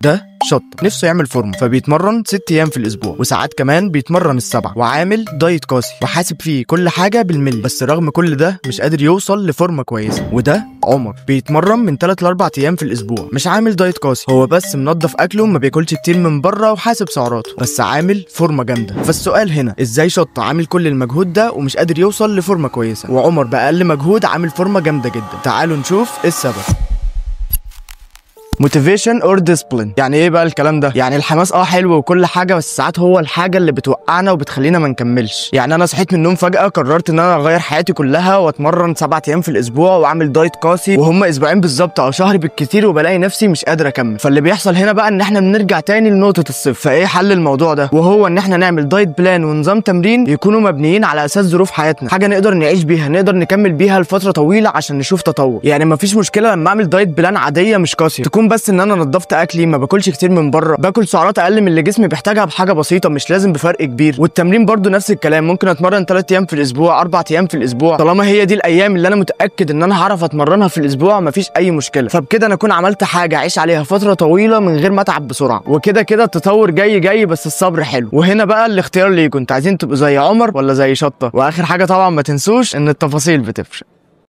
ده شط نفسه يعمل فورمه، فبيتمرن 6 ايام في الاسبوع، وساعات كمان بيتمرن ال7، وعامل دايت قاسي وحاسب فيه كل حاجه بالملي، بس رغم كل ده مش قادر يوصل لفورمه كويسه. وده عمر بيتمرن من 3 ل 4 ايام في الاسبوع، مش عامل دايت قاسي، هو بس منظف اكله، ما بياكلش كتير من بره، وحاسب سعراته، بس عامل فورمه جامده. فالسؤال هنا، ازاي شط عامل كل المجهود ده ومش قادر يوصل لفورمه كويسه، وعمر باقل مجهود عامل فورمه جامده جدا؟ تعالوا نشوف ايه السبب. موتيفيشن اور ديسبلين. يعني ايه بقى الكلام ده؟ يعني الحماس حلو وكل حاجه، بس ساعات هو الحاجه اللي بتوقعنا وبتخلينا ما نكملش. يعني انا صحيت من النوم فجاه قررت ان انا اغير حياتي كلها واتمرن 7 ايام في الاسبوع واعمل دايت قاسي، وهم اسبوعين بالظبط او شهر بالكتير، وبلاقي نفسي مش قادر اكمل. فاللي بيحصل هنا بقى ان احنا بنرجع تاني لنقطه الصفر. فايه حل الموضوع ده؟ وهو ان احنا نعمل دايت بلان ونظام تمرين يكونوا مبنيين على اساس ظروف حياتنا، حاجه نقدر نعيش بيها، نقدر نكمل بيها لفتره طويله عشان نشوف تطور. يعني مفيش مشكله لما اعمل دايت بلان عاديه مش قاسيه، تكون بس ان انا نضفت اكلي، ما باكلش كتير من بره، باكل سعرات اقل من اللي جسمي بيحتاجها بحاجه بسيطه، مش لازم بفرق كبير. والتمرين برضو نفس الكلام، ممكن اتمرن 3 ايام في الاسبوع، 4 ايام في الاسبوع، طالما هي دي الايام اللي انا متاكد ان انا هعرف اتمرنها في الاسبوع مفيش اي مشكله. فبكده انا اكون عملت حاجه اعيش عليها فتره طويله من غير ما اتعب بسرعه. وكده كده التطور جاي بس الصبر حلو. وهنا بقى الاختيار ليكم، انتوا عايزين تبقوا زي عمر ولا زي شطه؟ واخر حاجه طبعا ما تنسوش ان التفاصيل بتفرق.